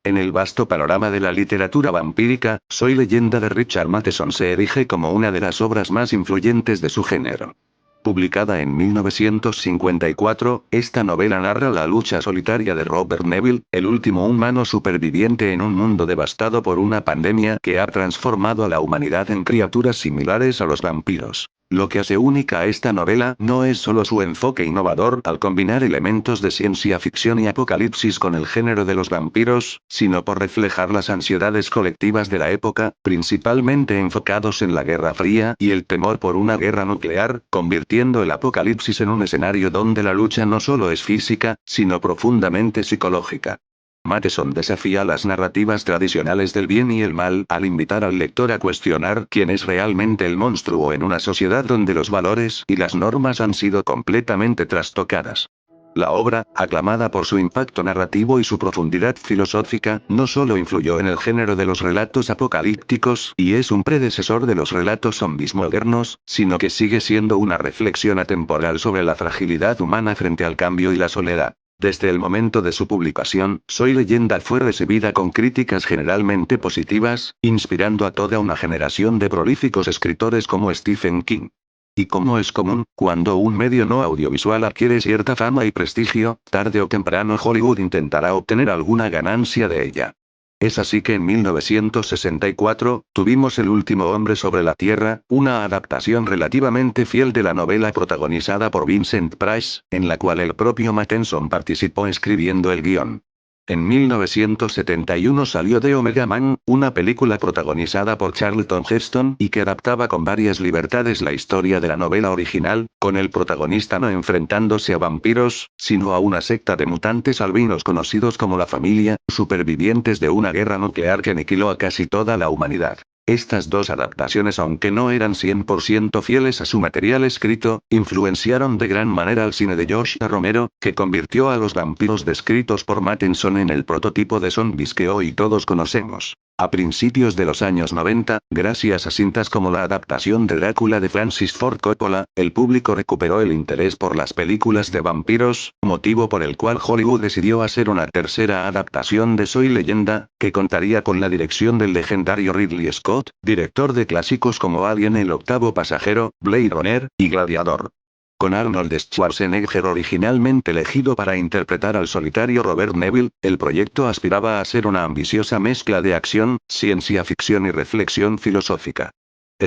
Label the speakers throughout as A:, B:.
A: En el vasto panorama de la literatura vampírica, Soy Leyenda de Richard Matheson se erige como una de las obras más influyentes de su género. Publicada en 1954, esta novela narra la lucha solitaria de Robert Neville, el último humano superviviente en un mundo devastado por una pandemia que ha transformado a la humanidad en criaturas similares a los vampiros. Lo que hace única a esta novela no es solo su enfoque innovador al combinar elementos de ciencia ficción y apocalipsis con el género de los vampiros, sino por reflejar las ansiedades colectivas de la época, principalmente enfocados en la Guerra Fría y el temor por una guerra nuclear, convirtiendo el apocalipsis en un escenario donde la lucha no solo es física, sino profundamente psicológica. Matheson desafía las narrativas tradicionales del bien y el mal al invitar al lector a cuestionar quién es realmente el monstruo en una sociedad donde los valores y las normas han sido completamente trastocadas. La obra, aclamada por su impacto narrativo y su profundidad filosófica, no solo influyó en el género de los relatos apocalípticos y es un predecesor de los relatos zombies modernos, sino que sigue siendo una reflexión atemporal sobre la fragilidad humana frente al cambio y la soledad. Desde el momento de su publicación, Soy Leyenda fue recibida con críticas generalmente positivas, inspirando a toda una generación de prolíficos escritores como Stephen King. Y como es común, cuando un medio no audiovisual adquiere cierta fama y prestigio, tarde o temprano Hollywood intentará obtener alguna ganancia de ella. Es así que en 1964, tuvimos El último hombre sobre la Tierra, una adaptación relativamente fiel de la novela protagonizada por Vincent Price, en la cual el propio Matheson participó escribiendo el guión. En 1971 salió The Omega Man, una película protagonizada por Charlton Heston y que adaptaba con varias libertades la historia de la novela original, con el protagonista no enfrentándose a vampiros, sino a una secta de mutantes albinos conocidos como la Familia, supervivientes de una guerra nuclear que aniquiló a casi toda la humanidad. Estas dos adaptaciones, aunque no eran 100% fieles a su material escrito, influenciaron de gran manera al cine de George Romero, que convirtió a los vampiros descritos por Matheson en el prototipo de zombies que hoy todos conocemos. A principios de los años 90, gracias a cintas como la adaptación de Drácula de Francis Ford Coppola, el público recuperó el interés por las películas de vampiros, motivo por el cual Hollywood decidió hacer una tercera adaptación de Soy Leyenda, que contaría con la dirección del legendario Ridley Scott, director de clásicos como Alien, El octavo pasajero, Blade Runner y Gladiador. Con Arnold Schwarzenegger originalmente elegido para interpretar al solitario Robert Neville, el proyecto aspiraba a ser una ambiciosa mezcla de acción, ciencia ficción y reflexión filosófica.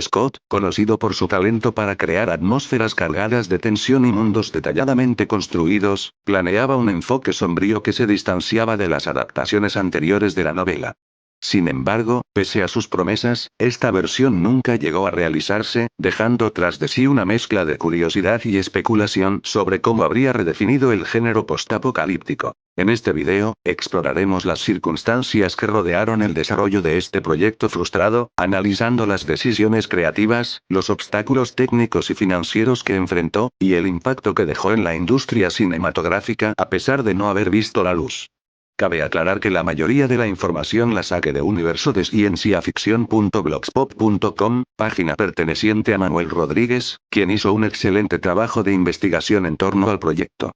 A: Scott, conocido por su talento para crear atmósferas cargadas de tensión y mundos detalladamente construidos, planeaba un enfoque sombrío que se distanciaba de las adaptaciones anteriores de la novela. Sin embargo, pese a sus promesas, esta versión nunca llegó a realizarse, dejando tras de sí una mezcla de curiosidad y especulación sobre cómo habría redefinido el género postapocalíptico. En este video, exploraremos las circunstancias que rodearon el desarrollo de este proyecto frustrado, analizando las decisiones creativas, los obstáculos técnicos y financieros que enfrentó, y el impacto que dejó en la industria cinematográfica a pesar de no haber visto la luz. Cabe aclarar que la mayoría de la información la saqué de universodescienciaficción.blogspot.com, página perteneciente a Manuel Rodríguez, quien hizo un excelente trabajo de investigación en torno al proyecto.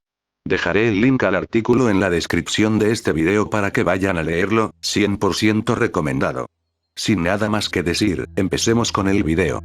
A: Dejaré el link al artículo en la descripción de este video para que vayan a leerlo, 100% recomendado. Sin nada más que decir, empecemos con el video.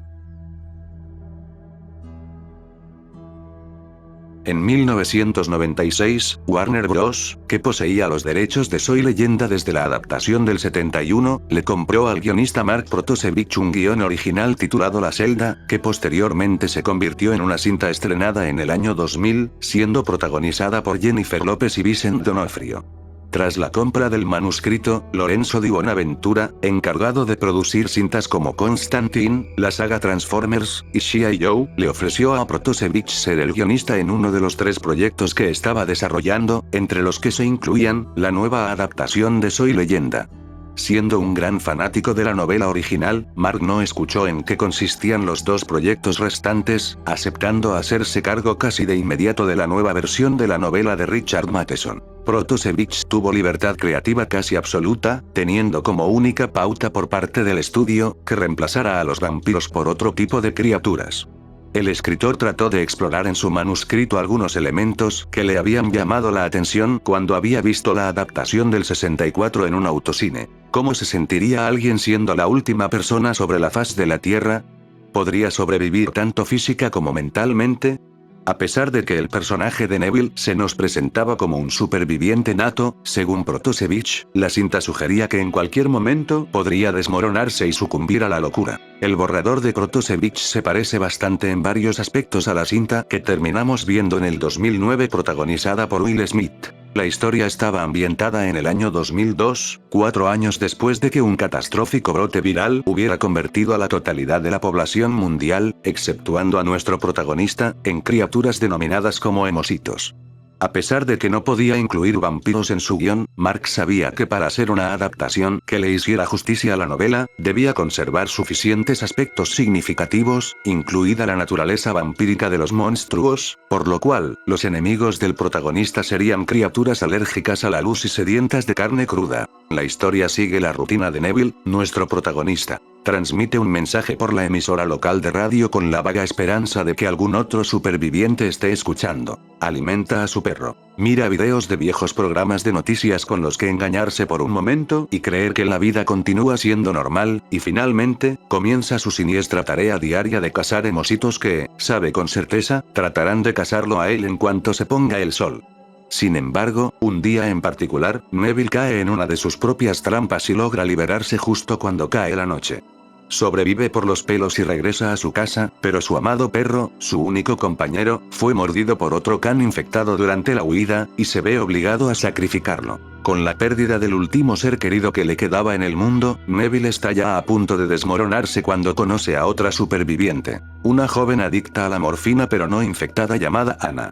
A: En 1996, Warner Bros., que poseía los derechos de Soy Leyenda desde la adaptación del 71, le compró al guionista Mark Protosevich un guión original titulado La Celda, que posteriormente se convirtió en una cinta estrenada en el año 2000, siendo protagonizada por Jennifer López y Vincent D'Onofrio. Tras la compra del manuscrito, Lorenzo Di Bonaventura, encargado de producir cintas como Constantine, la saga Transformers, y G.I. Joe, le ofreció a Protosevich ser el guionista en uno de los 3 proyectos que estaba desarrollando, entre los que se incluían, la nueva adaptación de Soy Leyenda. Siendo un gran fanático de la novela original, Mark no escuchó en qué consistían los 2 proyectos restantes, aceptando hacerse cargo casi de inmediato de la nueva versión de la novela de Richard Matheson. Protosevich tuvo libertad creativa casi absoluta, teniendo como única pauta por parte del estudio, que reemplazara a los vampiros por otro tipo de criaturas. El escritor trató de explorar en su manuscrito algunos elementos que le habían llamado la atención cuando había visto la adaptación del 64 en un autocine. ¿Cómo se sentiría alguien siendo la última persona sobre la faz de la Tierra? ¿Podría sobrevivir tanto física como mentalmente? A pesar de que el personaje de Neville se nos presentaba como un superviviente nato, según Protosevich, la cinta sugería que en cualquier momento podría desmoronarse y sucumbir a la locura. El borrador de Protosevich se parece bastante en varios aspectos a la cinta que terminamos viendo en el 2009 protagonizada por Will Smith. La historia estaba ambientada en el año 2002, 4 años después de que un catastrófico brote viral hubiera convertido a la totalidad de la población mundial, exceptuando a nuestro protagonista, en criaturas denominadas como hemositos. A pesar de que no podía incluir vampiros en su guión, Mark sabía que para hacer una adaptación que le hiciera justicia a la novela, debía conservar suficientes aspectos significativos, incluida la naturaleza vampírica de los monstruos, por lo cual, los enemigos del protagonista serían criaturas alérgicas a la luz y sedientas de carne cruda. La historia sigue la rutina de Neville, nuestro protagonista. Transmite un mensaje por la emisora local de radio con la vaga esperanza de que algún otro superviviente esté escuchando. Alimenta a su perro. Mira videos de viejos programas de noticias con los que engañarse por un momento y creer que la vida continúa siendo normal, y finalmente, comienza su siniestra tarea diaria de cazar hemositos que, sabe con certeza, tratarán de cazarlo a él en cuanto se ponga el sol. Sin embargo, un día en particular, Neville cae en una de sus propias trampas y logra liberarse justo cuando cae la noche. Sobrevive por los pelos y regresa a su casa, pero su amado perro, su único compañero, fue mordido por otro can infectado durante la huida, y se ve obligado a sacrificarlo. Con la pérdida del último ser querido que le quedaba en el mundo, Neville está ya a punto de desmoronarse cuando conoce a otra superviviente. Una joven adicta a la morfina pero no infectada llamada Anna.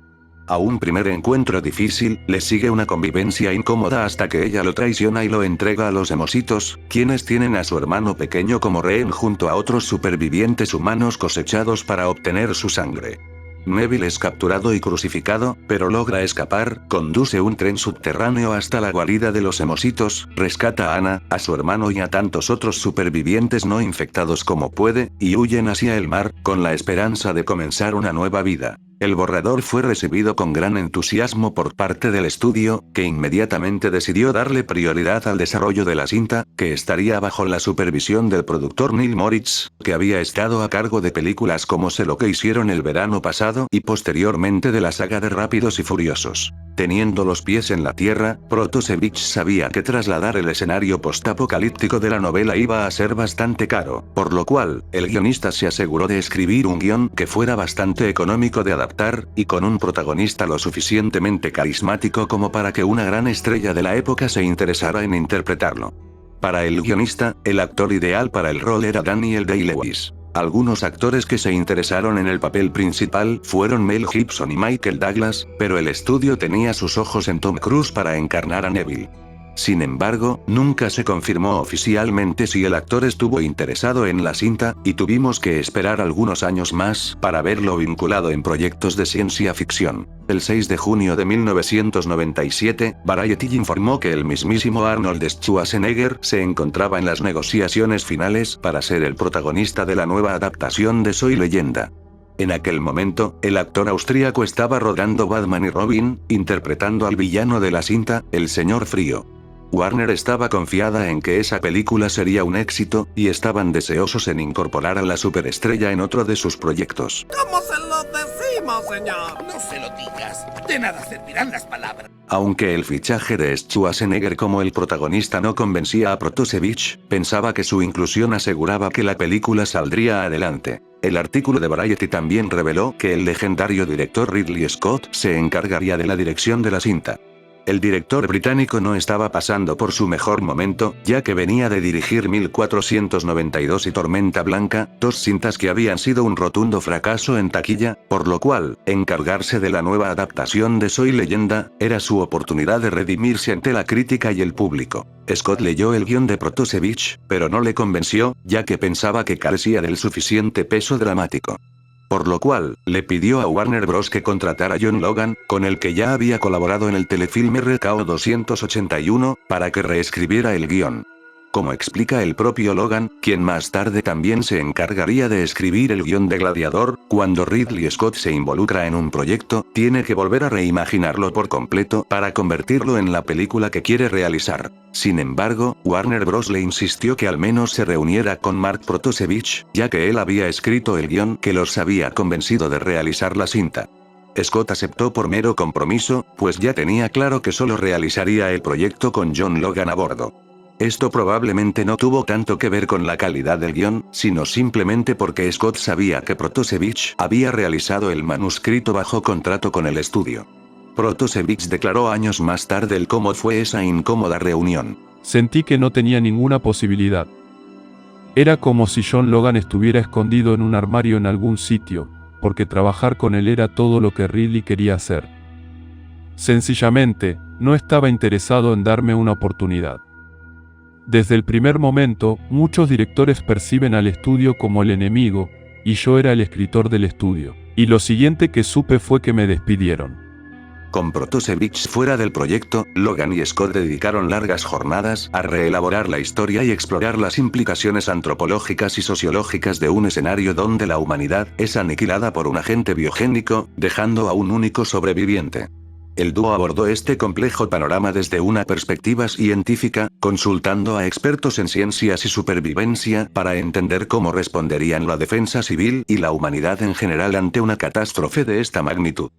A: A un primer encuentro difícil, le sigue una convivencia incómoda hasta que ella lo traiciona y lo entrega a los hemositos, quienes tienen a su hermano pequeño como rehén junto a otros supervivientes humanos cosechados para obtener su sangre. Neville es capturado y crucificado, pero logra escapar, conduce un tren subterráneo hasta la guarida de los hemositos, rescata a Anna, a su hermano y a tantos otros supervivientes no infectados como puede, y huyen hacia el mar, con la esperanza de comenzar una nueva vida. El borrador fue recibido con gran entusiasmo por parte del estudio, que inmediatamente decidió darle prioridad al desarrollo de la cinta, que estaría bajo la supervisión del productor Neil Moritz, que había estado a cargo de películas como Sé lo que hicieron el verano pasado y posteriormente de la saga de Rápidos y Furiosos. Teniendo los pies en la tierra, Protosevich sabía que trasladar el escenario postapocalíptico de la novela iba a ser bastante caro, por lo cual, el guionista se aseguró de escribir un guión que fuera bastante económico de adaptar, y con un protagonista lo suficientemente carismático como para que una gran estrella de la época se interesara en interpretarlo. Para el guionista, el actor ideal para el rol era Daniel Day-Lewis. Algunos actores que se interesaron en el papel principal fueron Mel Gibson y Michael Douglas, pero el estudio tenía sus ojos en Tom Cruise para encarnar a Neville. Sin embargo, nunca se confirmó oficialmente si el actor estuvo interesado en la cinta, y tuvimos que esperar algunos años más para verlo vinculado en proyectos de ciencia ficción. El 6 de junio de 1997, Variety informó que el mismísimo Arnold Schwarzenegger se encontraba en las negociaciones finales para ser el protagonista de la nueva adaptación de Soy Leyenda. En aquel momento, el actor austríaco estaba rodando Batman y Robin, interpretando al villano de la cinta, el Señor Frío. Warner estaba confiada en que esa película sería un éxito, y estaban deseosos en incorporar a la superestrella en otro de sus proyectos.
B: ¿Cómo se lo decimos, señor? No se lo digas. De nada servirán las palabras.
A: Aunque el fichaje de Schwarzenegger como el protagonista no convencía a Protosevich, pensaba que su inclusión aseguraba que la película saldría adelante. El artículo de Variety también reveló que el legendario director Ridley Scott se encargaría de la dirección de la cinta. El director británico no estaba pasando por su mejor momento, ya que venía de dirigir 1492 y Tormenta Blanca, dos cintas que habían sido un rotundo fracaso en taquilla, por lo cual, encargarse de la nueva adaptación de Soy Leyenda, era su oportunidad de redimirse ante la crítica y el público. Scott leyó el guión de Protosevich, pero no le convenció, ya que pensaba que carecía del suficiente peso dramático. Por lo cual, le pidió a Warner Bros. Que contratara a John Logan, con el que ya había colaborado en el telefilme RKO 281, para que reescribiera el guión. como explica el propio Logan, quien más tarde también se encargaría de escribir el guión de Gladiador. Cuando Ridley Scott se involucra en un proyecto, tiene que volver a reimaginarlo por completo para convertirlo en la película que quiere realizar. Sin embargo, Warner Bros. Le insistió que al menos se reuniera con Mark Protosevich, ya que él había escrito el guión que los había convencido de realizar la cinta. Scott aceptó por mero compromiso, pues ya tenía claro que solo realizaría el proyecto con John Logan a bordo. Esto probablemente no tuvo tanto que ver con la calidad del guión, sino simplemente porque Scott sabía que Protosevich había realizado el manuscrito bajo contrato con el estudio. Protosevich declaró años más tarde el cómo fue esa incómoda reunión.
C: Sentí que no tenía ninguna posibilidad. Era como si John Logan estuviera escondido en un armario en algún sitio, porque trabajar con él era todo lo que Ridley quería hacer. Sencillamente, no estaba interesado en darme una oportunidad. Desde el primer momento, muchos directores perciben al estudio como el enemigo, y yo era el escritor del estudio. Y lo siguiente que supe fue que me despidieron.
A: Con Protosevich fuera del proyecto, Logan y Scott dedicaron largas jornadas a reelaborar la historia y explorar las implicaciones antropológicas y sociológicas de un escenario donde la humanidad es aniquilada por un agente biogénico, dejando a un único sobreviviente. El dúo abordó este complejo panorama desde una perspectiva científica, consultando a expertos en ciencias y supervivencia para entender cómo responderían la defensa civil y la humanidad en general ante una catástrofe de esta magnitud.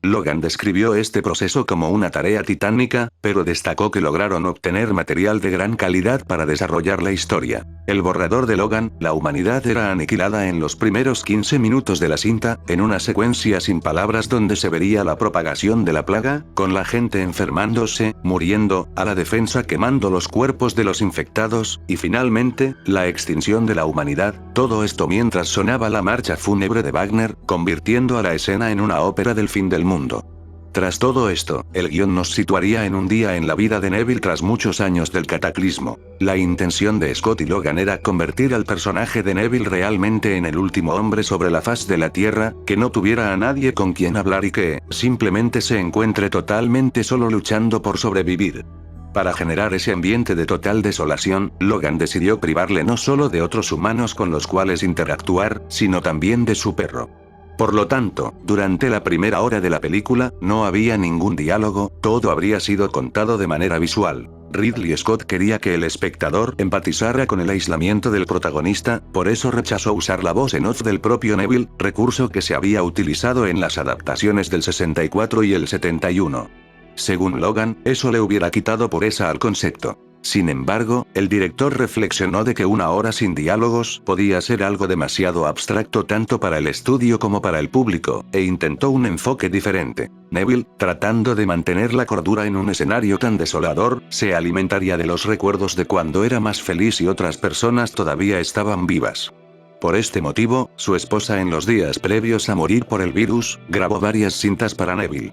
A: Logan describió este proceso como una tarea titánica, pero destacó que lograron obtener material de gran calidad para desarrollar la historia. El borrador de Logan, la humanidad era aniquilada en los primeros 15 minutos de la cinta, en una secuencia sin palabras donde se vería la propagación de la plaga, con la gente enfermándose, muriendo, a la defensa quemando los cuerpos de los infectados, y finalmente, la extinción de la humanidad, todo esto mientras sonaba la marcha fúnebre de Wagner, convirtiendo a la escena en una ópera del fin del mundo. Tras todo esto, el guión nos situaría en un día en la vida de Neville tras muchos años del cataclismo. La intención de Scott y Logan era convertir al personaje de Neville realmente en el último hombre sobre la faz de la Tierra, que no tuviera a nadie con quien hablar y que, simplemente se encuentre totalmente solo luchando por sobrevivir. Para generar ese ambiente de total desolación, Logan decidió privarle no solo de otros humanos con los cuales interactuar, sino también de su perro. Por lo tanto, durante la primera hora de la película, no había ningún diálogo, todo habría sido contado de manera visual. Ridley Scott quería que el espectador empatizara con el aislamiento del protagonista, por eso rechazó usar la voz en off del propio Neville, recurso que se había utilizado en las adaptaciones del 64 y el 71. Según Logan, eso le hubiera quitado pureza al concepto. Sin embargo, el director reflexionó de que una hora sin diálogos podía ser algo demasiado abstracto tanto para el estudio como para el público, e intentó un enfoque diferente. Neville, tratando de mantener la cordura en un escenario tan desolador, se alimentaría de los recuerdos de cuando era más feliz y otras personas todavía estaban vivas. Por este motivo, su esposa en los días previos a morir por el virus, grabó varias cintas para Neville.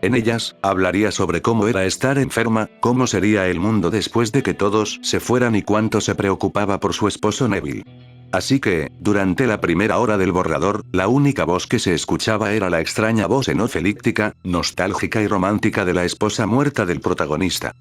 A: En ellas, hablaría sobre cómo era estar enferma, cómo sería el mundo después de que todos se fueran y cuánto se preocupaba por su esposo Neville. Así que, durante la primera hora del borrador, la única voz que se escuchaba era la extraña voz en off elíptica, nostálgica y romántica de la esposa muerta del protagonista.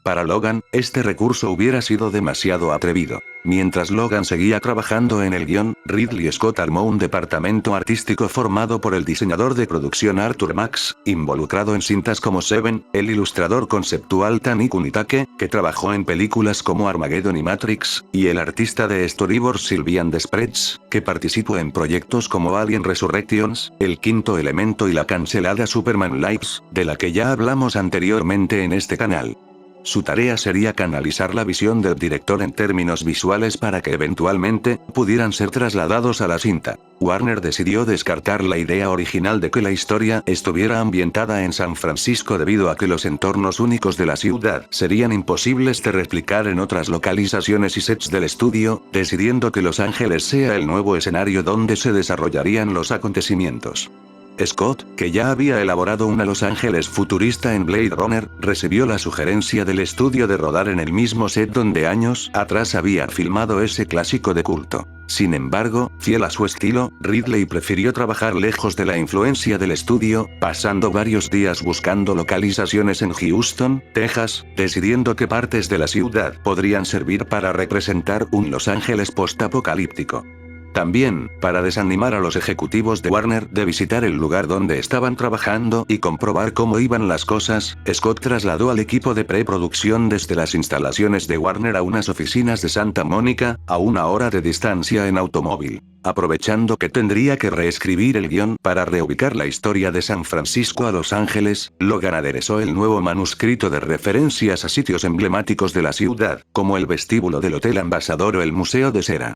A: Para Logan, este recurso hubiera sido demasiado atrevido. Mientras Logan seguía trabajando en el guión, Ridley Scott armó un departamento artístico formado por el diseñador de producción Arthur Max, involucrado en cintas como Seven, el ilustrador conceptual Tani Kunitake, que trabajó en películas como Armageddon y Matrix, y el artista de storyboards Sylvian Desprez, que participó en proyectos como Alien Resurrections, El Quinto Elemento y la cancelada Superman Lives, de la que ya hablamos anteriormente en este canal. Su tarea sería canalizar la visión del director en términos visuales para que eventualmente pudieran ser trasladados a la cinta. Warner decidió descartar la idea original de que la historia estuviera ambientada en San Francisco debido a que los entornos únicos de la ciudad serían imposibles de replicar en otras localizaciones y sets del estudio, decidiendo que Los Ángeles sea el nuevo escenario donde se desarrollarían los acontecimientos. Scott, que ya había elaborado una Los Ángeles futurista en Blade Runner, recibió la sugerencia del estudio de rodar en el mismo set donde años atrás había filmado ese clásico de culto. Sin embargo, fiel a su estilo, Ridley prefirió trabajar lejos de la influencia del estudio, pasando varios días buscando localizaciones en Houston, Texas, decidiendo qué partes de la ciudad podrían servir para representar un Los Ángeles postapocalíptico. También, para desanimar a los ejecutivos de Warner de visitar el lugar donde estaban trabajando y comprobar cómo iban las cosas, Scott trasladó al equipo de preproducción desde las instalaciones de Warner a unas oficinas de Santa Mónica, a 1 hora de distancia en automóvil. Aprovechando que tendría que reescribir el guión para reubicar la historia de San Francisco a Los Ángeles, Logan aderezó el nuevo manuscrito de referencias a sitios emblemáticos de la ciudad, como el vestíbulo del Hotel Ambassador o el Museo de Cera.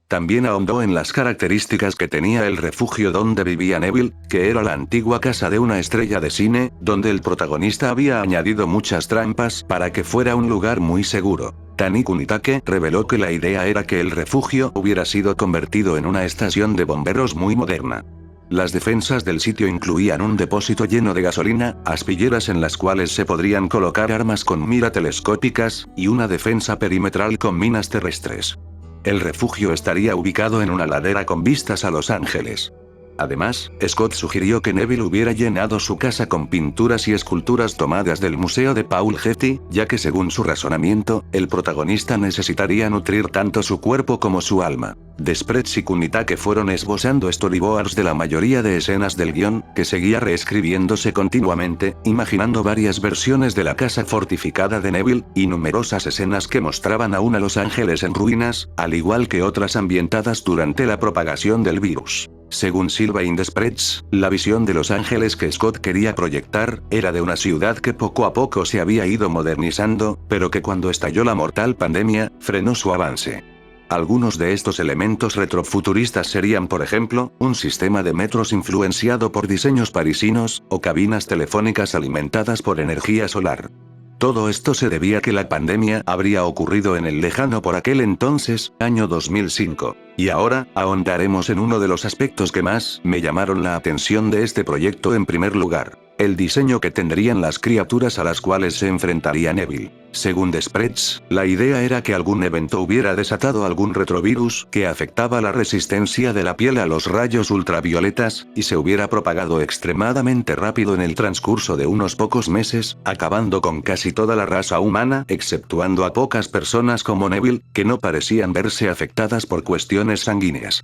A: También ahondó en las características que tenía el refugio donde vivía Neville, que era la antigua casa de una estrella de cine, donde el protagonista había añadido muchas trampas para que fuera un lugar muy seguro. Tani Kunitake reveló que la idea era que el refugio hubiera sido convertido en una estación de bomberos muy moderna. Las defensas del sitio incluían un depósito lleno de gasolina, aspilleras en las cuales se podrían colocar armas con mira telescópicas, y una defensa perimetral con minas terrestres. El refugio estaría ubicado en una ladera con vistas a Los Ángeles. Además, Scott sugirió que Neville hubiera llenado su casa con pinturas y esculturas tomadas del museo de Paul Getty, ya que según su razonamiento, el protagonista necesitaría nutrir tanto su cuerpo como su alma. Desprez y Kunitake fueron esbozando storyboards de la mayoría de escenas del guión, que seguía reescribiéndose continuamente, imaginando varias versiones de la casa fortificada de Neville, y numerosas escenas que mostraban a una Los Ángeles en ruinas, al igual que otras ambientadas durante la propagación del virus. Según Sylvain Desprez, la visión de Los Ángeles que Scott quería proyectar, era de una ciudad que poco a poco se había ido modernizando, pero que cuando estalló la mortal pandemia, frenó su avance. Algunos de estos elementos retrofuturistas serían, por ejemplo, un sistema de metros influenciado por diseños parisinos, o cabinas telefónicas alimentadas por energía solar. Todo esto se debía a que la pandemia habría ocurrido en el lejano por aquel entonces, año 2005. Y ahora, ahondaremos en uno de los aspectos que más me llamaron la atención de este proyecto en primer lugar. El diseño que tendrían las criaturas a las cuales se enfrentaría Neville. Según Desprez, la idea era que algún evento hubiera desatado algún retrovirus que afectaba la resistencia de la piel a los rayos ultravioletas, y se hubiera propagado extremadamente rápido en el transcurso de unos pocos meses, acabando con casi toda la raza humana, exceptuando a pocas personas como Neville, que no parecían verse afectadas por cuestiones sanguíneas.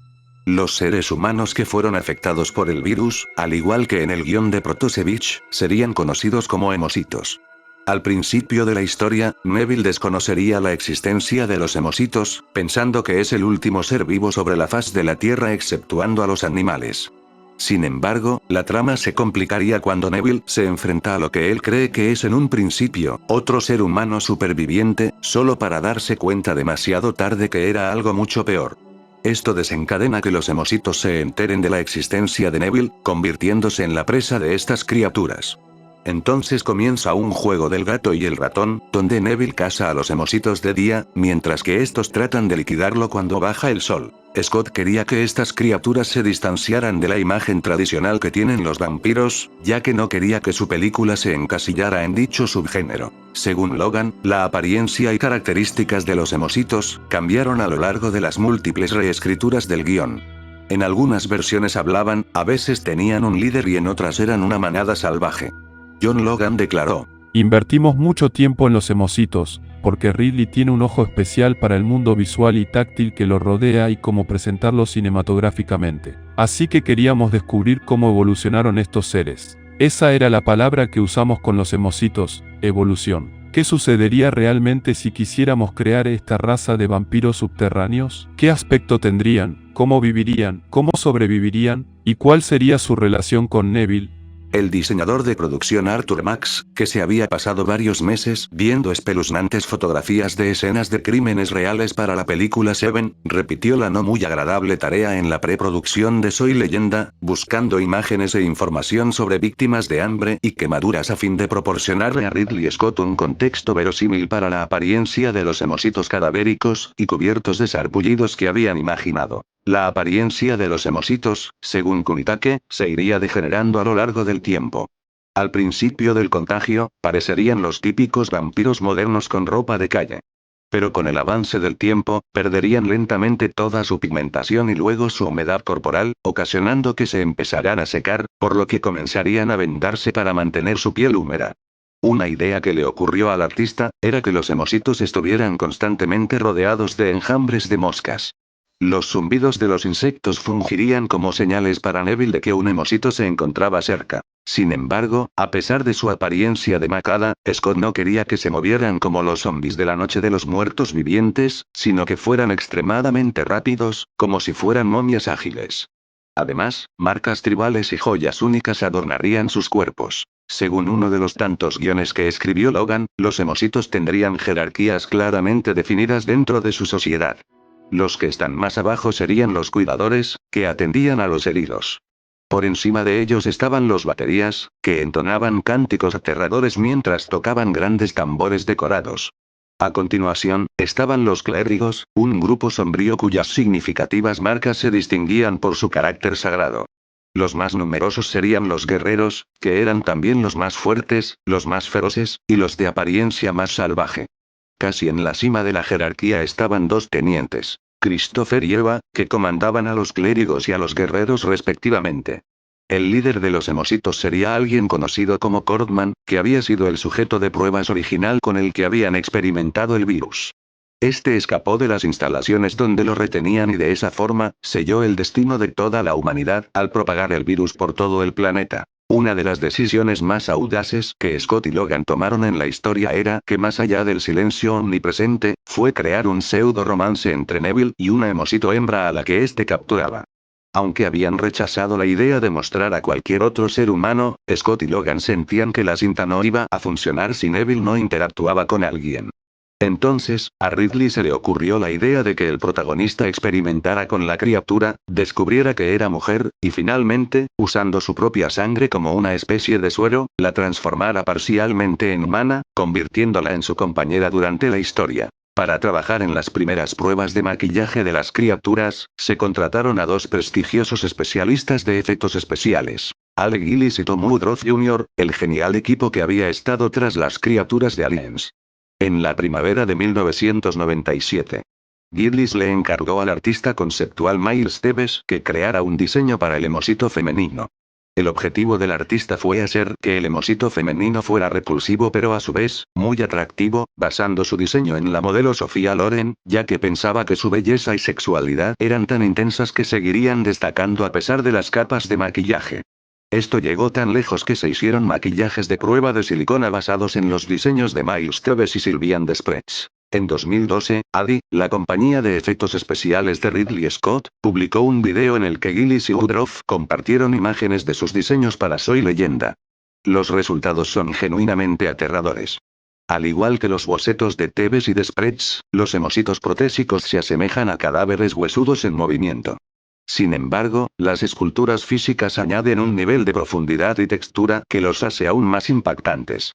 A: Los seres humanos que fueron afectados por el virus, al igual que en el guión de Protosevich, serían conocidos como hemositos. Al principio de la historia, Neville desconocería la existencia de los hemositos, pensando que es el último ser vivo sobre la faz de la Tierra exceptuando a los animales. Sin embargo, la trama se complicaría cuando Neville se enfrenta a lo que él cree que es en un principio, otro ser humano superviviente, solo para darse cuenta demasiado tarde que era algo mucho peor. Esto desencadena que los hemositos se enteren de la existencia de Neville, convirtiéndose en la presa de estas criaturas. Entonces comienza un juego del gato y el ratón, donde Neville caza a los hemositos de día, mientras que estos tratan de liquidarlo cuando baja el sol. Scott quería que estas criaturas se distanciaran de la imagen tradicional que tienen los vampiros, ya que no quería que su película se encasillara en dicho subgénero. Según Logan, la apariencia y características de los hemositos cambiaron a lo largo de las múltiples reescrituras del guión. En algunas versiones hablaban, a veces tenían un líder y en otras eran una manada salvaje. John Logan declaró:
C: Invertimos mucho tiempo en los hemositos, porque Ridley tiene un ojo especial para el mundo visual y táctil que lo rodea y cómo presentarlo cinematográficamente. Así que queríamos descubrir cómo evolucionaron estos seres. Esa era la palabra que usamos con los hemositos, evolución. ¿Qué sucedería realmente si quisiéramos crear esta raza de vampiros subterráneos? ¿Qué aspecto tendrían? ¿Cómo vivirían? ¿Cómo sobrevivirían? ¿Y cuál sería su relación con Neville?
A: El diseñador de producción Arthur Max, que se había pasado varios meses viendo espeluznantes fotografías de escenas de crímenes reales para la película Seven, repitió la no muy agradable tarea en la preproducción de Soy Leyenda, buscando imágenes e información sobre víctimas de hambre y quemaduras a fin de proporcionarle a Ridley Scott un contexto verosímil para la apariencia de los hemositos cadavéricos y cubiertos de sarpullidos que habían imaginado. La apariencia de los emositos, según Kunitake, se iría degenerando a lo largo del tiempo. Al principio del contagio, parecerían los típicos vampiros modernos con ropa de calle. Pero con el avance del tiempo, perderían lentamente toda su pigmentación y luego su humedad corporal, ocasionando que se empezaran a secar, por lo que comenzarían a vendarse para mantener su piel húmeda. Una idea que le ocurrió al artista, era que los emositos estuvieran constantemente rodeados de enjambres de moscas. Los zumbidos de los insectos fungirían como señales para Neville de que un emosito se encontraba cerca. Sin embargo, a pesar de su apariencia demacrada, Scott no quería que se movieran como los zombies de la noche de los muertos vivientes, sino que fueran extremadamente rápidos, como si fueran momias ágiles. Además, marcas tribales y joyas únicas adornarían sus cuerpos. Según uno de los tantos guiones que escribió Logan, los emositos tendrían jerarquías claramente definidas dentro de su sociedad. Los que están más abajo serían los cuidadores, que atendían a los heridos. Por encima de ellos estaban los baterías, que entonaban cánticos aterradores mientras tocaban grandes tambores decorados. A continuación, estaban los clérigos, un grupo sombrío cuyas significativas marcas se distinguían por su carácter sagrado. Los más numerosos serían los guerreros, que eran también los más fuertes, los más feroces, y los de apariencia más salvaje. Casi en la cima de la jerarquía estaban dos tenientes, Christopher y Eva, que comandaban a los clérigos y a los guerreros respectivamente. El líder de los emositos sería alguien conocido como Cordman, que había sido el sujeto de pruebas original con el que habían experimentado el virus. Este escapó de las instalaciones donde lo retenían y de esa forma, selló el destino de toda la humanidad al propagar el virus por todo el planeta. Una de las decisiones más audaces que Scott y Logan tomaron en la historia era que más allá del silencio omnipresente, fue crear un pseudo romance entre Neville y una emosito hembra a la que éste capturaba. Aunque habían rechazado la idea de mostrar a cualquier otro ser humano, Scott y Logan sentían que la cinta no iba a funcionar si Neville no interactuaba con alguien. Entonces, a Ridley se le ocurrió la idea de que el protagonista experimentara con la criatura, descubriera que era mujer, y finalmente, usando su propia sangre como una especie de suero, la transformara parcialmente en humana, convirtiéndola en su compañera durante la historia. Para trabajar en las primeras pruebas de maquillaje de las criaturas, se contrataron a dos prestigiosos especialistas de efectos especiales. Alec Gillis y Tom Woodruff Jr., el genial equipo que había estado tras las criaturas de Aliens. En la primavera de 1997. Gillis le encargó al artista conceptual Miles Teves que creara un diseño para el emosito femenino. El objetivo del artista fue hacer que el emosito femenino fuera repulsivo pero a su vez, muy atractivo, basando su diseño en la modelo Sophia Loren, ya que pensaba que su belleza y sexualidad eran tan intensas que seguirían destacando a pesar de las capas de maquillaje. Esto llegó tan lejos que se hicieron maquillajes de prueba de silicona basados en los diseños de Miles Teves y Sylvian Desprez. En 2012, ADI, la compañía de efectos especiales de Ridley Scott, publicó un video en el que Gillis y Woodruff compartieron imágenes de sus diseños para Soy Leyenda. Los resultados son genuinamente aterradores. Al igual que los bocetos de Teves y Desprez, los emositos protésicos se asemejan a cadáveres huesudos en movimiento. Sin embargo, las esculturas físicas añaden un nivel de profundidad y textura que los hace aún más impactantes.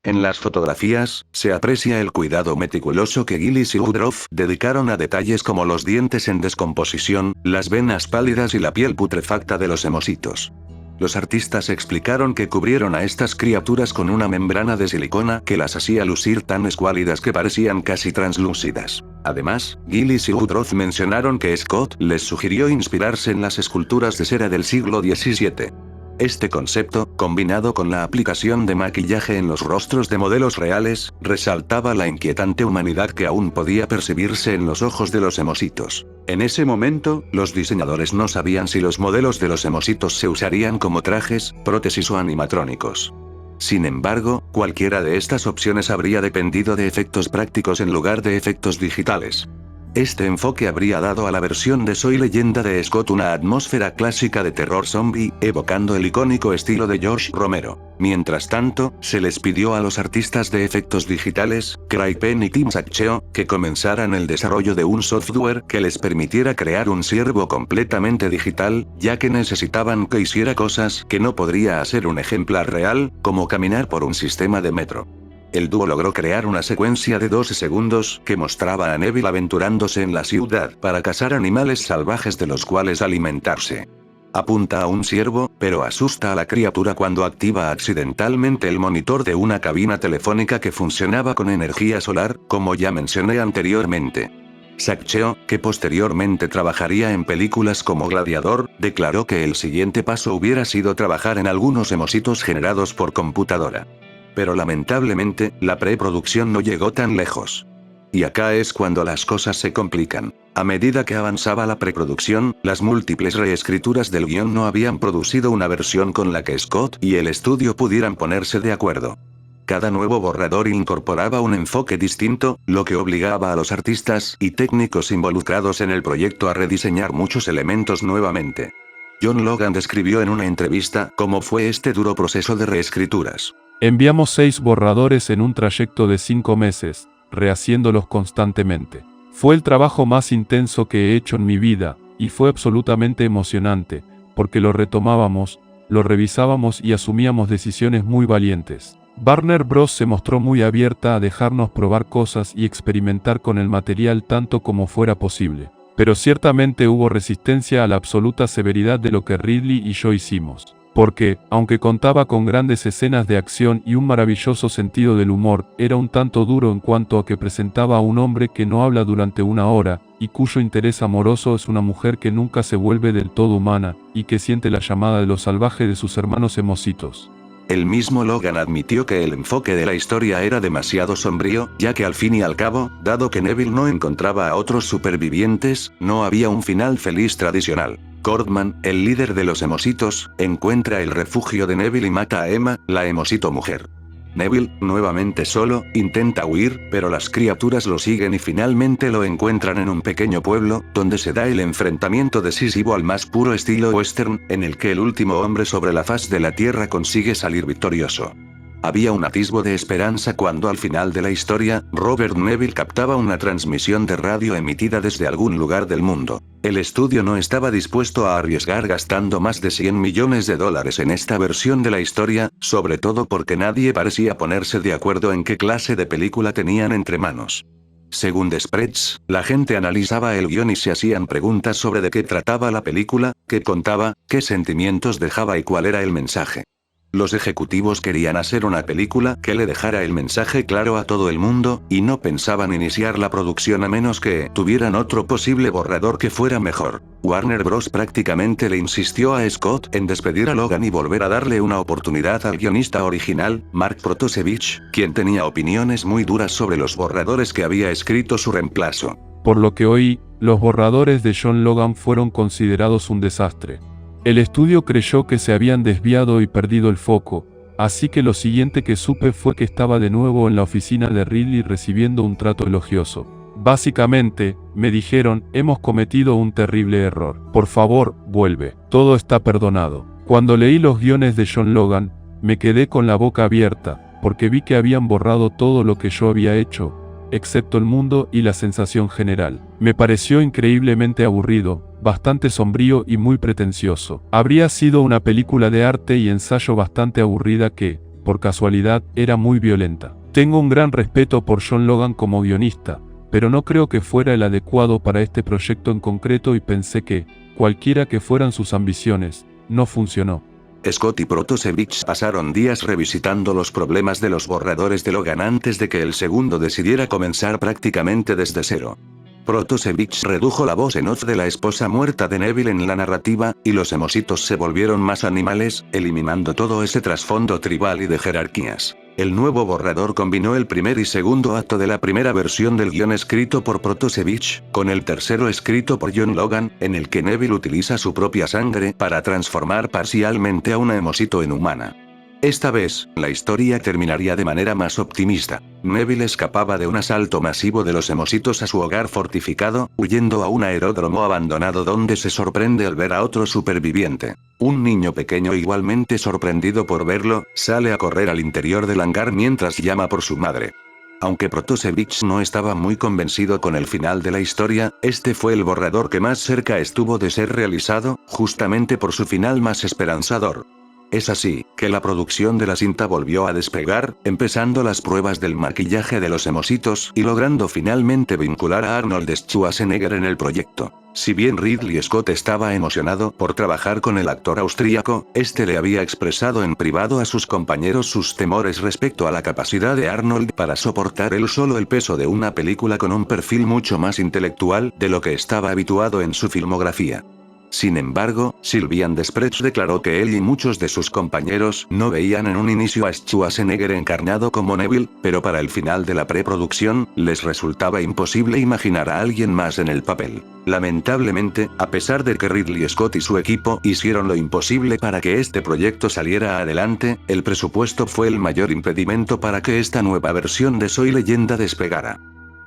A: En las fotografías, se aprecia el cuidado meticuloso que Gillis y Woodruff dedicaron a detalles como los dientes en descomposición, las venas pálidas y la piel putrefacta de los emositos. Los artistas explicaron que cubrieron a estas criaturas con una membrana de silicona que las hacía lucir tan escuálidas que parecían casi translúcidas. Además, Gillis y Woodruff mencionaron que Scott les sugirió inspirarse en las esculturas de cera del siglo XVII. Este concepto, combinado con la aplicación de maquillaje en los rostros de modelos reales, resaltaba la inquietante humanidad que aún podía percibirse en los ojos de los emositos. En ese momento, los diseñadores no sabían si los modelos de los emositos se usarían como trajes, prótesis o animatrónicos. Sin embargo, cualquiera de estas opciones habría dependido de efectos prácticos en lugar de efectos digitales. Este enfoque habría dado a la versión de Soy Leyenda de Scott una atmósfera clásica de terror zombie, evocando el icónico estilo de George Romero. Mientras tanto, se les pidió a los artistas de efectos digitales, Craig Penn y Tim Saccheo, que comenzaran el desarrollo de un software que les permitiera crear un ciervo completamente digital, ya que necesitaban que hiciera cosas que no podría hacer un ejemplar real, como caminar por un sistema de metro. El dúo logró crear una secuencia de 12 segundos que mostraba a Neville aventurándose en la ciudad para cazar animales salvajes de los cuales alimentarse. Apunta a un ciervo, pero asusta a la criatura cuando activa accidentalmente el monitor de una cabina telefónica que funcionaba con energía solar, como ya mencioné anteriormente. Sakcheo, que posteriormente trabajaría en películas como Gladiador, declaró que el siguiente paso hubiera sido trabajar en algunos emositos generados por computadora. Pero lamentablemente, la preproducción no llegó tan lejos. Y acá es cuando las cosas se complican. A medida que avanzaba la preproducción, las múltiples reescrituras del guión no habían producido una versión con la que Scott y el estudio pudieran ponerse de acuerdo. Cada nuevo borrador incorporaba un enfoque distinto, lo que obligaba a los artistas y técnicos involucrados en el proyecto a rediseñar muchos elementos nuevamente. John Logan describió en una entrevista cómo fue este duro proceso de reescrituras.
C: Enviamos 6 borradores en un trayecto de 5 meses, rehaciéndolos constantemente. Fue el trabajo más intenso que he hecho en mi vida, y fue absolutamente emocionante, porque lo retomábamos, lo revisábamos y asumíamos decisiones muy valientes. Warner Bros. Se mostró muy abierta a dejarnos probar cosas y experimentar con el material tanto como fuera posible. Pero ciertamente hubo resistencia a la absoluta severidad de lo que Ridley y yo hicimos. Porque, aunque contaba con grandes escenas de acción y un maravilloso sentido del humor, era un tanto duro en cuanto a que presentaba a un hombre que no habla durante una hora, y cuyo interés amoroso es una mujer que nunca se vuelve del todo humana, y que siente la llamada de lo salvaje de sus hermanos emositos.
A: El mismo Logan admitió que el enfoque de la historia era demasiado sombrío, ya que al fin y al cabo, dado que Neville no encontraba a otros supervivientes, no había un final feliz tradicional. Cordman, el líder de los emositos, encuentra el refugio de Neville y mata a Emma, la emosito mujer. Neville, nuevamente solo, intenta huir, pero las criaturas lo siguen y finalmente lo encuentran en un pequeño pueblo, donde se da el enfrentamiento decisivo al más puro estilo western, en el que el último hombre sobre la faz de la Tierra consigue salir victorioso. Había un atisbo de esperanza cuando al final de la historia, Robert Neville captaba una transmisión de radio emitida desde algún lugar del mundo. El estudio no estaba dispuesto a arriesgar gastando más de $100 millones en esta versión de la historia, sobre todo porque nadie parecía ponerse de acuerdo en qué clase de película tenían entre manos. Según The Spreads, la gente analizaba el guión y se hacían preguntas sobre de qué trataba la película, qué contaba, qué sentimientos dejaba y cuál era el mensaje. Los ejecutivos querían hacer una película que le dejara el mensaje claro a todo el mundo, y no pensaban iniciar la producción a menos que tuvieran otro posible borrador que fuera mejor. Warner Bros. Prácticamente le insistió a Scott en despedir a Logan y volver a darle una oportunidad al guionista original, Mark Protosevich, quien tenía opiniones muy duras sobre los borradores que había escrito su reemplazo.
C: Por lo que oí, los borradores de John Logan fueron considerados un desastre. El estudio creyó que se habían desviado y perdido el foco, así que lo siguiente que supe fue que estaba de nuevo en la oficina de Ridley recibiendo un trato elogioso. Básicamente, me dijeron, hemos cometido un terrible error. Por favor, vuelve. Todo está perdonado. Cuando leí los guiones de John Logan, me quedé con la boca abierta, porque vi que habían borrado todo lo que yo había hecho, excepto el mundo y la sensación general. Me pareció increíblemente aburrido, bastante sombrío y muy pretencioso. Habría sido una película de arte y ensayo bastante aburrida que, por casualidad, era muy violenta. Tengo un gran respeto por John Logan como guionista, pero no creo que fuera el adecuado para este proyecto en concreto y pensé que, cualquiera que fueran sus ambiciones, no funcionó.
A: Scott y Protosevich pasaron días revisitando los problemas de los borradores de Logan antes de que el segundo decidiera comenzar prácticamente desde cero. Protosevich redujo la voz en off de la esposa muerta de Neville en la narrativa, y los emositos se volvieron más animales, eliminando todo ese trasfondo tribal y de jerarquías. El nuevo borrador combinó el primer y segundo acto de la primera versión del guión escrito por Protosevich, con el tercero escrito por John Logan, en el que Neville utiliza su propia sangre para transformar parcialmente a una emosito en humana. Esta vez, la historia terminaría de manera más optimista. Neville escapaba de un asalto masivo de los emositos a su hogar fortificado, huyendo a un aeródromo abandonado donde se sorprende al ver a otro superviviente. Un niño pequeño igualmente sorprendido por verlo, sale a correr al interior del hangar mientras llama por su madre. Aunque Protosevich no estaba muy convencido con el final de la historia, este fue el borrador que más cerca estuvo de ser realizado, justamente por su final más esperanzador. Es así, que la producción de la cinta volvió a despegar, empezando las pruebas del maquillaje de los emositos y logrando finalmente vincular a Arnold Schwarzenegger en el proyecto. Si bien Ridley Scott estaba emocionado por trabajar con el actor austríaco, este le había expresado en privado a sus compañeros sus temores respecto a la capacidad de Arnold para soportar él solo el peso de una película con un perfil mucho más intelectual de lo que estaba habituado en su filmografía. Sin embargo, Sylvian Desprez declaró que él y muchos de sus compañeros no veían en un inicio a Schwarzenegger encarnado como Neville, pero para el final de la preproducción, les resultaba imposible imaginar a alguien más en el papel. Lamentablemente, a pesar de que Ridley Scott y su equipo hicieron lo imposible para que este proyecto saliera adelante, el presupuesto fue el mayor impedimento para que esta nueva versión de Soy Leyenda despegara.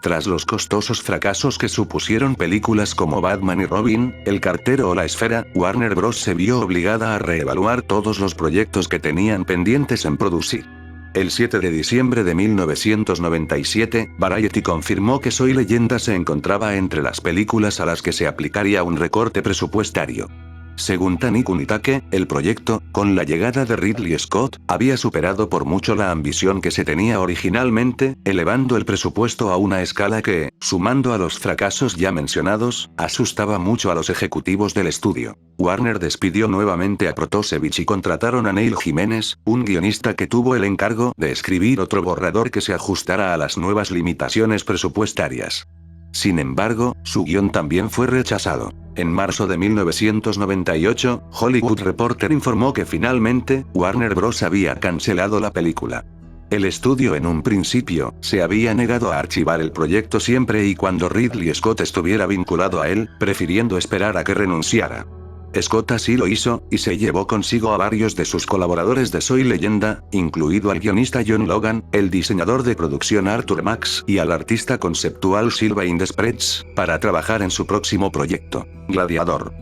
A: Tras los costosos fracasos que supusieron películas como Batman y Robin, El Cartero o La Esfera, Warner Bros. Se vio obligada a reevaluar todos los proyectos que tenían pendientes en producir. El 7 de diciembre de 1997, Variety confirmó que Soy Leyenda se encontraba entre las películas a las que se aplicaría un recorte presupuestario. Según Tani Kunitake, el proyecto, con la llegada de Ridley Scott, había superado por mucho la ambición que se tenía originalmente, elevando el presupuesto a una escala que, sumando a los fracasos ya mencionados, asustaba mucho a los ejecutivos del estudio. Warner despidió nuevamente a Protosevich y contrataron a Neil Jiménez, un guionista que tuvo el encargo de escribir otro borrador que se ajustara a las nuevas limitaciones presupuestarias. Sin embargo, su guión también fue rechazado. En marzo de 1998, Hollywood Reporter informó que finalmente, Warner Bros. Había cancelado la película. El estudio en un principio, se había negado a archivar el proyecto siempre y cuando Ridley Scott estuviera vinculado a él, prefiriendo esperar a que renunciara. Scott así lo hizo, y se llevó consigo a varios de sus colaboradores de Soy Leyenda, incluido al guionista John Logan, el diseñador de producción Arthur Max y al artista conceptual Sylvain Desprez, para trabajar en su próximo proyecto, Gladiador.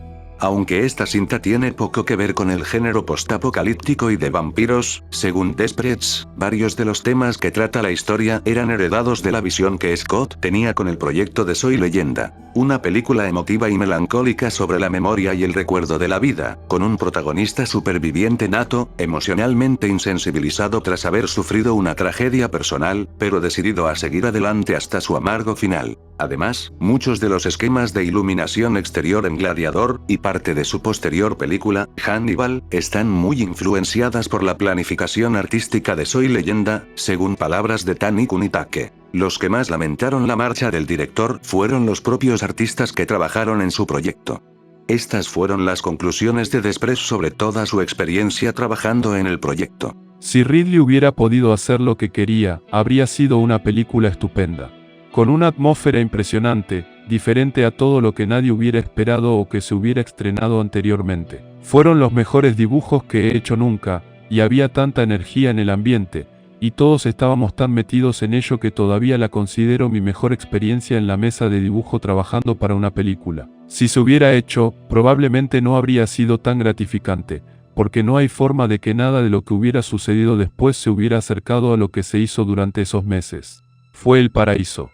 A: Aunque esta cinta tiene poco que ver con el género postapocalíptico y de vampiros, según Desprez, varios de los temas que trata la historia eran heredados de la visión que Scott tenía con el proyecto de Soy Leyenda, una película emotiva y melancólica sobre la memoria y el recuerdo de la vida, con un protagonista superviviente nato, emocionalmente insensibilizado tras haber sufrido una tragedia personal, pero decidido a seguir adelante hasta su amargo final. Además, muchos de los esquemas de iluminación exterior en Gladiador, y parte de su posterior película, Hannibal, están muy influenciadas por la planificación artística de Soy Leyenda, según palabras de Tani Kunitake. Los que más lamentaron la marcha del director fueron los propios artistas que trabajaron en su proyecto. Estas fueron las conclusiones de Desprez sobre toda su experiencia trabajando en el proyecto.
C: Si Ridley hubiera podido hacer lo que quería, habría sido una película estupenda. Con una atmósfera impresionante, diferente a todo lo que nadie hubiera esperado o que se hubiera estrenado anteriormente. Fueron los mejores dibujos que he hecho nunca, y había tanta energía en el ambiente, y todos estábamos tan metidos en ello que todavía la considero mi mejor experiencia en la mesa de dibujo trabajando para una película. Si se hubiera hecho, probablemente no habría sido tan gratificante, porque no hay forma de que nada de lo que hubiera sucedido después se hubiera acercado a lo que se hizo durante esos meses. Fue el paraíso.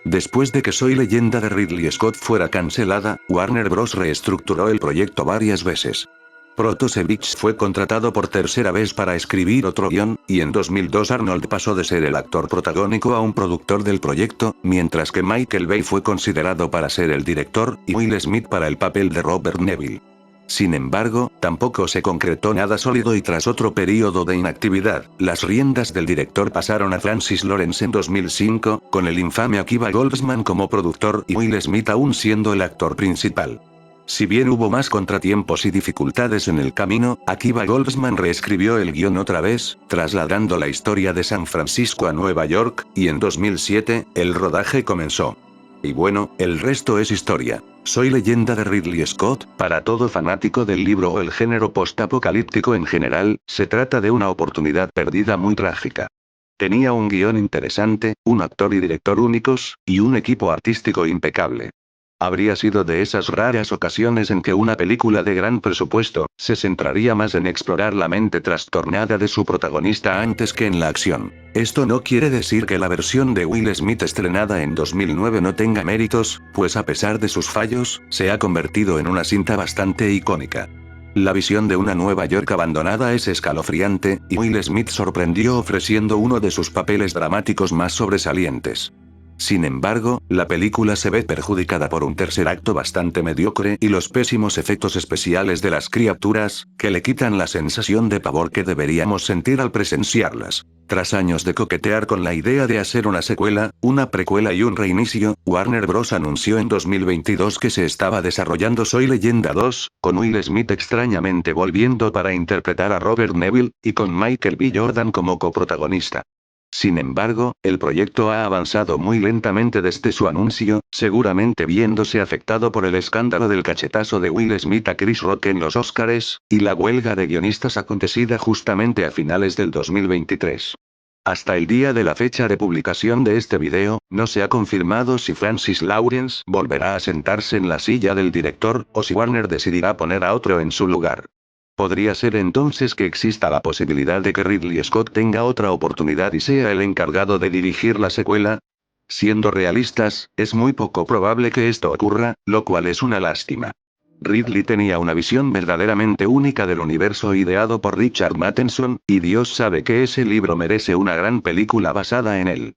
A: Después de que Soy Leyenda de Ridley Scott fuera cancelada, Warner Bros. Reestructuró el proyecto varias veces. Protosevich fue contratado por tercera vez para escribir otro guión, y en 2002 Arnold pasó de ser el actor protagónico a un productor del proyecto, mientras que Michael Bay fue considerado para ser el director, y Will Smith para el papel de Robert Neville. Sin embargo, tampoco se concretó nada sólido y tras otro periodo de inactividad, las riendas del director pasaron a Francis Lawrence en 2005, con el infame Akiva Goldsman como productor y Will Smith aún siendo el actor principal. Si bien hubo más contratiempos y dificultades en el camino, Akiva Goldsman reescribió el guión otra vez, trasladando la historia de San Francisco a Nueva York, y en 2007, el rodaje comenzó. Y bueno, el resto es historia. Soy Leyenda de Ridley Scott, para todo fanático del libro o el género postapocalíptico en general, se trata de una oportunidad perdida muy trágica. Tenía un guión interesante, un actor y director únicos, y un equipo artístico impecable. Habría sido de esas raras ocasiones en que una película de gran presupuesto se centraría más en explorar la mente trastornada de su protagonista antes que en la acción. Esto no quiere decir que la versión de Will Smith estrenada en 2009 no tenga méritos, pues a pesar de sus fallos, se ha convertido en una cinta bastante icónica. La visión de una Nueva York abandonada es escalofriante, y Will Smith sorprendió ofreciendo uno de sus papeles dramáticos más sobresalientes. Sin embargo, la película se ve perjudicada por un tercer acto bastante mediocre y los pésimos efectos especiales de las criaturas, que le quitan la sensación de pavor que deberíamos sentir al presenciarlas. Tras años de coquetear con la idea de hacer una secuela, una precuela y un reinicio, Warner Bros. Anunció en 2022 que se estaba desarrollando Soy Leyenda 2, con Will Smith extrañamente volviendo para interpretar a Robert Neville, y con Michael B. Jordan como coprotagonista. Sin embargo, el proyecto ha avanzado muy lentamente desde su anuncio, seguramente viéndose afectado por el escándalo del cachetazo de Will Smith a Chris Rock en los Óscares, y la huelga de guionistas acontecida justamente a finales del 2023. Hasta el día de la fecha de publicación de este video, no se ha confirmado si Francis Lawrence volverá a sentarse en la silla del director, o si Warner decidirá poner a otro en su lugar. Podría ser entonces que exista la posibilidad de que Ridley Scott tenga otra oportunidad y sea el encargado de dirigir la secuela. Siendo realistas, es muy poco probable que esto ocurra, lo cual es una lástima. Ridley tenía una visión verdaderamente única del universo ideado por Richard Matheson, y Dios sabe que ese libro merece una gran película basada en él.